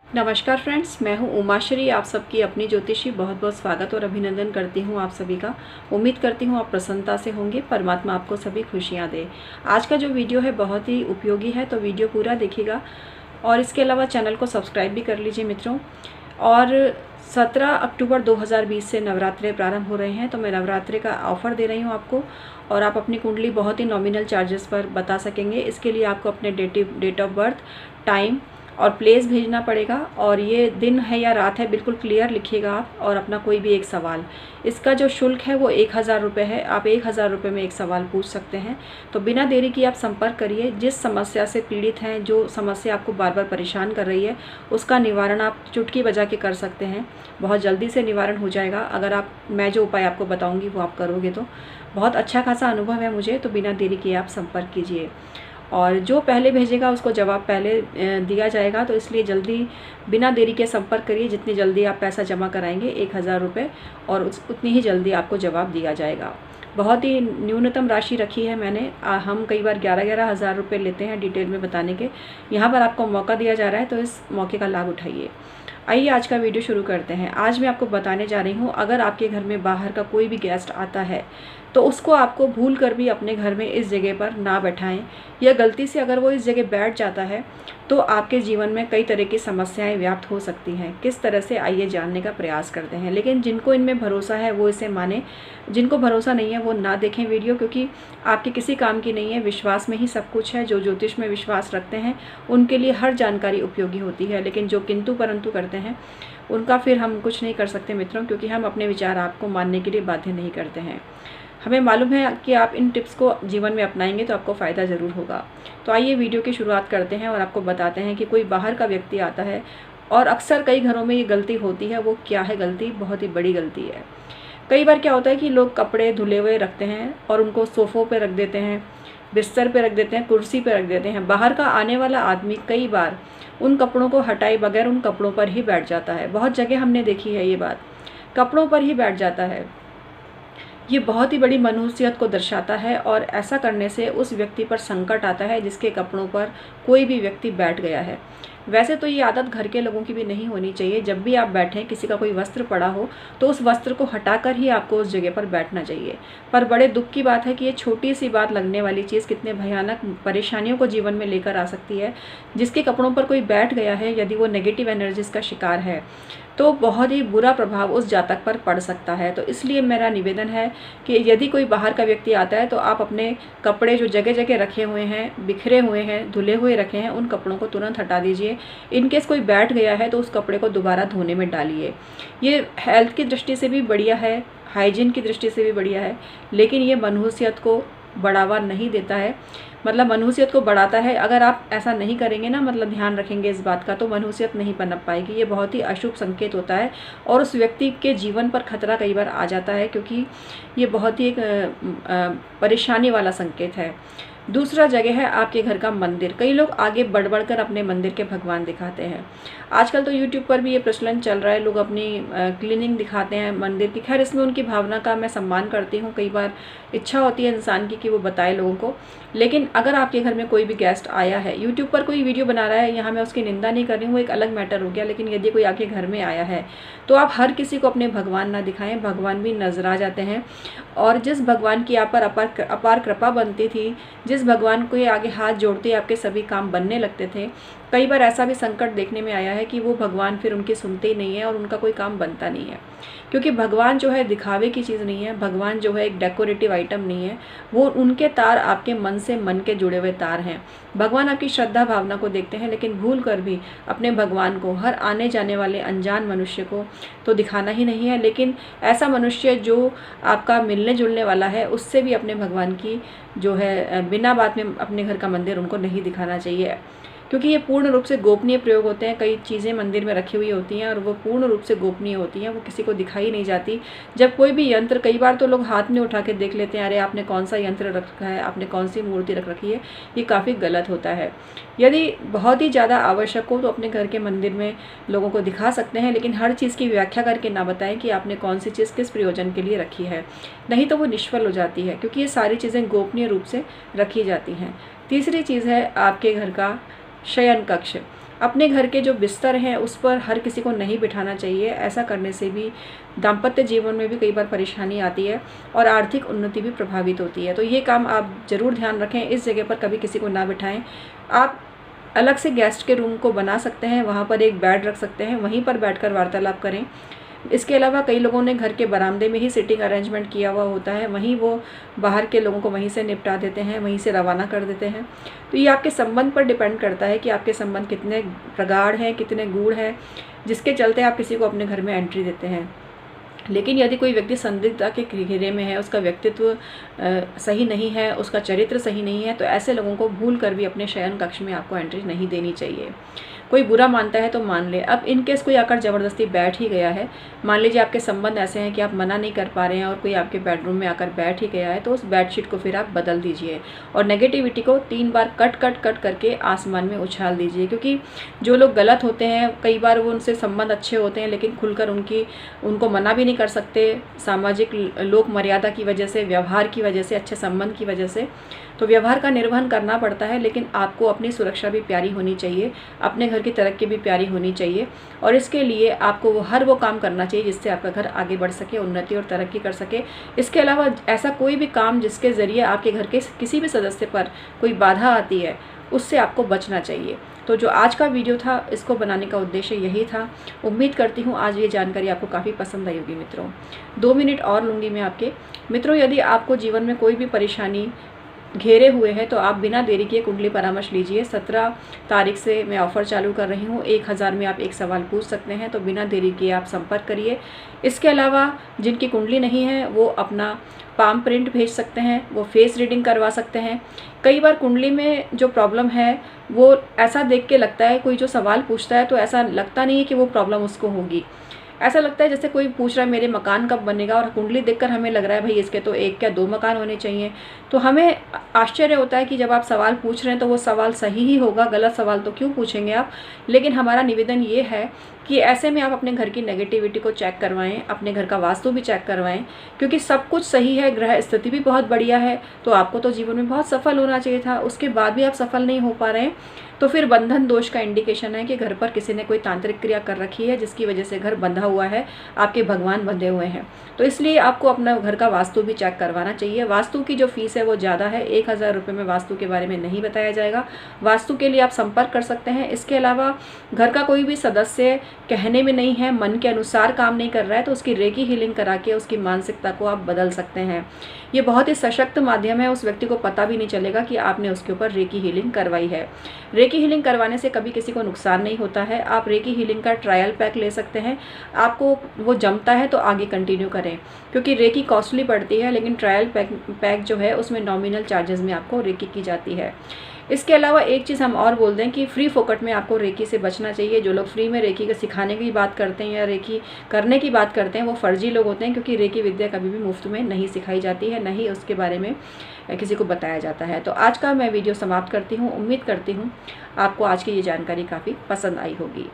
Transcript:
नमस्कार फ्रेंड्स, मैं हूं उमाश्री। आप सबकी अपनी ज्योतिषी बहुत बहुत स्वागत और अभिनंदन करती हूं आप सभी का। उम्मीद करती हूं आप प्रसन्नता से होंगे। परमात्मा आपको सभी खुशियां दे। आज का जो वीडियो है बहुत ही उपयोगी है, तो वीडियो पूरा देखिएगा और इसके अलावा चैनल को सब्सक्राइब भी कर लीजिए मित्रों। और 17 अक्टूबर 2020 से नवरात्रे प्रारंभ हो रहे हैं, तो मैं नवरात्रे का ऑफ़र दे रही हूँ आपको और आप अपनी कुंडली बहुत ही नॉमिनल चार्जेस पर बता सकेंगे। इसके लिए आपको अपने डेट ऑफ बर्थ, टाइम और प्लेस भेजना पड़ेगा और ये दिन है या रात है बिल्कुल क्लियर लिखिएगा आप, और अपना कोई भी एक सवाल। इसका जो शुल्क है वो 1000 रुपये है। आप 1000 रुपये में एक सवाल पूछ सकते हैं। तो बिना देरी किए आप संपर्क करिए। जिस समस्या से पीड़ित हैं, जो समस्या आपको बार बार परेशान कर रही है, उसका निवारण आप चुटकी बजा के कर सकते हैं। बहुत जल्दी से निवारण हो जाएगा अगर मैं जो उपाय आपको बताऊँगी वो आप करोगे तो। बहुत अच्छा खासा अनुभव है मुझे, तो बिना देरी किए आप संपर्क कीजिए। और जो पहले भेजेगा उसको जवाब पहले दिया जाएगा, तो इसलिए जल्दी बिना देरी के संपर्क करिए। जितनी जल्दी आप पैसा जमा कराएंगे 1000 रुपये, और उतनी ही जल्दी आपको जवाब दिया जाएगा। बहुत ही न्यूनतम राशि रखी है मैंने। हम कई बार 11-11 हज़ार रुपये लेते हैं डिटेल में बताने के। यहाँ पर आपको मौका दिया जा रहा है, तो इस मौके का लाभ उठाइए। आइए आज का वीडियो शुरू करते हैं। आज मैं आपको बताने जा रही हूँ, अगर आपके घर में बाहर का कोई भी गेस्ट आता है तो उसको आपको भूल कर भी अपने घर में इस जगह पर ना बैठाएं, या गलती से अगर वो इस जगह बैठ जाता है तो आपके जीवन में कई तरह की समस्याएं व्याप्त हो सकती हैं। किस तरह से, आइए जानने का प्रयास करते हैं। लेकिन जिनको इनमें भरोसा है वो इसे माने, जिनको भरोसा नहीं है वो ना देखें वीडियो, क्योंकि आपके किसी काम की नहीं है। विश्वास में ही सब कुछ है। जो ज्योतिष में विश्वास रखते हैं उनके लिए हर जानकारी उपयोगी होती है, लेकिन जो किंतु परंतु करते हैं उनका फिर हम कुछ नहीं कर सकते मित्रों, क्योंकि हम अपने विचार आपको मानने के लिए बाध्य नहीं करते हैं। हमें मालूम है कि आप इन टिप्स को जीवन में अपनाएंगे तो आपको फ़ायदा ज़रूर होगा। तो आइए वीडियो की शुरुआत करते हैं और आपको बताते हैं कि कोई बाहर का व्यक्ति आता है, और अक्सर कई घरों में ये गलती होती है। वो क्या है गलती? बहुत ही बड़ी गलती है। कई बार क्या होता है कि लोग कपड़े धुले हुए रखते हैं और उनको सोफ़ों पे रख देते हैं, बिस्तर पे रख देते हैं, कुर्सी पे रख देते हैं। बाहर का आने वाला आदमी कई बार उन कपड़ों को हटाए बगैर उन कपड़ों पर ही बैठ जाता है। बहुत जगह हमने देखी है ये बात, कपड़ों पर ही बैठ जाता है। ये बहुत ही बड़ी मनुष्यत को दर्शाता है, और ऐसा करने से उस व्यक्ति पर संकट आता है जिसके कपड़ों पर कोई भी व्यक्ति बैठ गया है। वैसे तो ये आदत घर के लोगों की भी नहीं होनी चाहिए। जब भी आप बैठें, किसी का कोई वस्त्र पड़ा हो तो उस वस्त्र को हटाकर ही आपको उस जगह पर बैठना चाहिए। पर बड़े दुख की बात है कि ये छोटी सी बात लगने वाली चीज़ कितने भयानक परेशानियों को जीवन में लेकर आ सकती है। जिसके कपड़ों पर कोई बैठ गया है, यदि वो नेगेटिव एनर्जीज का शिकार है, तो बहुत ही बुरा प्रभाव उस जातक पर पड़ सकता है। तो इसलिए मेरा निवेदन है कि यदि कोई बाहर का व्यक्ति आता है तो आप अपने कपड़े जो जगह जगह रखे हुए हैं, बिखरे हुए हैं, धुले हुए रखे हैं, उन कपड़ों को तुरंत हटा दीजिए। इनकेस कोई बैठ गया है तो उस कपड़े को दोबारा धोने में डालिए। ये हेल्थ की दृष्टि से भी बढ़िया है, हाइजीन की दृष्टि से भी बढ़िया है, लेकिन ये मनुष्यत को बढ़ावा नहीं देता है। मतलब मनुष्यत को बढ़ाता है। अगर आप ऐसा नहीं करेंगे ना, मतलब ध्यान रखेंगे इस बात का, तो मनुष्यत नहीं पनप पाएगी। ये बहुत ही अशुभ संकेत होता है और उस व्यक्ति के जीवन पर खतरा कई बार आ जाता है, क्योंकि ये बहुत ही एक परेशानी वाला संकेत है। दूसरा जगह है आपके घर का मंदिर। कई लोग आगे बढ़ बढ़कर अपने मंदिर के भगवान दिखाते हैं। आजकल तो यूट्यूब पर भी ये प्रचलन चल रहा है, लोग अपनी क्लीनिंग दिखाते हैं मंदिर की। खैर, इसमें उनकी भावना का मैं सम्मान करती हूँ। कई बार इच्छा होती है इंसान की कि वो बताए लोगों को। लेकिन अगर आपके घर में कोई भी गेस्ट आया है, यूट्यूब पर कोई वीडियो बना रहा है, यहाँ मैं उसकी निंदा नहीं कर रही हूँ, वो एक अलग मैटर हो गया। लेकिन यदि कोई आपके घर में आया है तो आप हर किसी को अपने भगवान ना दिखाएं। भगवान भी नजर आ जाते हैं, और जिस भगवान की आप पर अपार कृपा बनती थी, जिस भगवान को ये आगे हाथ जोड़ते आपके सभी काम बनने लगते थे, कई बार ऐसा भी संकट देखने में आया है कि वो भगवान फिर उनकी सुनते ही नहीं है और उनका कोई काम बनता नहीं है। क्योंकि भगवान जो है दिखावे की चीज़ नहीं है, भगवान जो है एक डेकोरेटिव आइटम नहीं है। वो उनके तार आपके मन से मन के जुड़े हुए तार हैं। भगवान आपकी श्रद्धा भावना को देखते हैं, लेकिन भूल कर भी अपने भगवान को हर आने जाने वाले अनजान मनुष्य को तो दिखाना ही नहीं है। लेकिन ऐसा मनुष्य जो आपका मिलने जुलने वाला है, उससे भी अपने भगवान की जो है बिना बात में अपने घर का मंदिर उनको नहीं दिखाना चाहिए, क्योंकि ये पूर्ण रूप से गोपनीय प्रयोग होते हैं। कई चीज़ें मंदिर में रखी हुई होती हैं और वो पूर्ण रूप से गोपनीय होती हैं, वो किसी को दिखाई नहीं जाती। जब कोई भी यंत्र, कई बार तो लोग हाथ में उठा के देख लेते हैं, अरे आपने कौन सा यंत्र रखा है, आपने कौन सी मूर्ति रख रखी है। ये काफ़ी गलत होता है। यदि बहुत ही ज़्यादा आवश्यक हो तो अपने घर के मंदिर में लोगों को दिखा सकते हैं, लेकिन हर चीज़ की व्याख्या करके ना बताएं कि आपने कौन सी चीज़ किस प्रयोजन के लिए रखी है, नहीं तो वो निष्फल हो जाती है, क्योंकि ये सारी चीज़ें गोपनीय रूप से रखी जाती हैं। तीसरी चीज़ है आपके घर का शयन कक्ष। अपने घर के जो बिस्तर हैं उस पर हर किसी को नहीं बिठाना चाहिए। ऐसा करने से भी दाम्पत्य जीवन में भी कई बार परेशानी आती है और आर्थिक उन्नति भी प्रभावित होती है। तो ये काम आप ज़रूर ध्यान रखें, इस जगह पर कभी किसी को ना बिठाएं। आप अलग से गेस्ट के रूम को बना सकते हैं, वहाँ पर एक बेड रख सकते हैं, वहीं पर बैठकर वार्तालाप करें। इसके अलावा कई लोगों ने घर के बरामदे में ही सीटिंग अरेंजमेंट किया हुआ होता है, वहीं वो बाहर के लोगों को वहीं से निपटा देते हैं, वहीं से रवाना कर देते हैं। तो ये आपके संबंध पर डिपेंड करता है कि आपके संबंध कितने प्रगाढ़ हैं, कितने गूढ़ हैं, जिसके चलते आप किसी को अपने घर में एंट्री देते हैं। लेकिन यदि कोई व्यक्ति संदिग्धता के घेरे में है, उसका व्यक्तित्व सही नहीं है, उसका चरित्र सही नहीं है, तो ऐसे लोगों को भूल कर भी अपने शयन कक्ष में आपको एंट्री नहीं देनी चाहिए। कोई बुरा मानता है तो मान ले। अब इन केस कोई आकर ज़बरदस्ती बैठ ही गया है, मान लीजिए आपके संबंध ऐसे हैं कि आप मना नहीं कर पा रहे हैं और कोई आपके बेडरूम में आकर बैठ ही गया है, तो उस बेडशीट को फिर आप बदल दीजिए और नेगेटिविटी को 3 बार कट करके आसमान में उछाल दीजिए। क्योंकि जो लोग गलत होते हैं, कई बार वो उनसे संबंध अच्छे होते हैं लेकिन खुलकर उनको मना भी नहीं कर सकते, सामाजिक लोक मर्यादा की वजह से, व्यवहार की वजह से, अच्छे संबंध की वजह से। तो व्यवहार का निर्वहन करना पड़ता है, लेकिन आपको अपनी सुरक्षा भी प्यारी होनी चाहिए, अपने घर की तरक्की भी प्यारी होनी चाहिए और इसके लिए आपको वो काम करना चाहिए जिससे आपका घर आगे बढ़ सके, उन्नति और तरक्की कर सके। इसके अलावा ऐसा कोई भी काम जिसके ज़रिए आपके घर के किसी भी सदस्य पर कोई बाधा आती है, उससे आपको बचना चाहिए। तो जो आज का वीडियो था, इसको बनाने का उद्देश्य यही था। उम्मीद करती हूँ आज ये जानकारी आपको काफ़ी पसंद आई होगी मित्रों। 2 मिनट और लूँगी मैं आपके। मित्रों, यदि आपको जीवन में कोई भी परेशानी घेरे हुए हैं तो आप बिना देरी किए कुंडली परामर्श लीजिए। 17 तारीख से मैं ऑफ़र चालू कर रही हूँ। 1000 में आप एक सवाल पूछ सकते हैं, तो बिना देरी किए आप संपर्क करिए। इसके अलावा जिनकी कुंडली नहीं है वो अपना पाम प्रिंट भेज सकते हैं, वो फेस रीडिंग करवा सकते हैं। कई बार कुंडली में जो प्रॉब्लम है वो ऐसा देख के लगता है, कोई जो सवाल पूछता है तो ऐसा लगता नहीं है कि वो प्रॉब्लम उसको होगी। ऐसा लगता है जैसे कोई पूछ रहा है मेरे मकान कब बनेगा, और कुंडली देखकर हमें लग रहा है भाई इसके तो 1 या 2 मकान होने चाहिए। तो हमें आश्चर्य होता है कि जब आप सवाल पूछ रहे हैं तो वो सवाल सही ही होगा, गलत सवाल तो क्यों पूछेंगे आप। लेकिन हमारा निवेदन ये है कि ऐसे में आप अपने घर की नेगेटिविटी को चेक करवाएं, अपने घर का वास्तु भी चेक करवाएं, क्योंकि सब कुछ सही है, ग्रह स्थिति भी बहुत बढ़िया है, तो आपको तो जीवन में बहुत सफल होना चाहिए था। उसके बाद भी आप सफल नहीं हो पा रहे हैं, तो फिर बंधन दोष का इंडिकेशन है कि घर पर किसी ने कोई तांत्रिक क्रिया कर रखी है जिसकी वजह से घर बंधा हुआ है, आपके भगवान बंधे हुए हैं। तो इसलिए आपको अपना घर का वास्तु भी चेक करवाना चाहिए। वास्तु की जो फीस है वो ज़्यादा है, 1000 रुपये में वास्तु के बारे में नहीं बताया जाएगा। वास्तु के लिए आप संपर्क कर सकते हैं। इसके अलावा घर का कोई भी सदस्य कहने में नहीं है, मन के अनुसार काम नहीं कर रहा है, तो उसकी रेकी हीलिंग करा के उसकी मानसिकता को आप बदल सकते हैं। ये बहुत ही सशक्त माध्यम है, उस व्यक्ति को पता भी नहीं चलेगा कि आपने उसके ऊपर रेकी हीलिंग करवाई है। रेकी हीलिंग करवाने से कभी किसी को नुकसान नहीं होता है। आप रेकी हीलिंग का ट्रायल पैक ले सकते हैं, आपको वो जमता है तो आगे कंटिन्यू करें, क्योंकि रेकी कॉस्टली पड़ती है, लेकिन ट्रायल पैक जो है उसमें नॉमिनल चार्जेस में आपको रेकी की जाती है। इसके अलावा एक चीज़ हम और बोल दें कि फ्री फोकट में आपको रेकी से बचना चाहिए। जो लोग फ्री में रेकी का सिखाने की बात करते हैं या रेकी करने की बात करते हैं वो फर्जी लोग होते हैं, क्योंकि रेकी विद्या कभी भी मुफ्त में नहीं सिखाई जाती है, नहीं उसके बारे में किसी को बताया जाता है। तो आज का मैं वीडियो समाप्त करती हूँ। उम्मीद करती हूँ आपको आज की ये जानकारी काफ़ी पसंद आई होगी।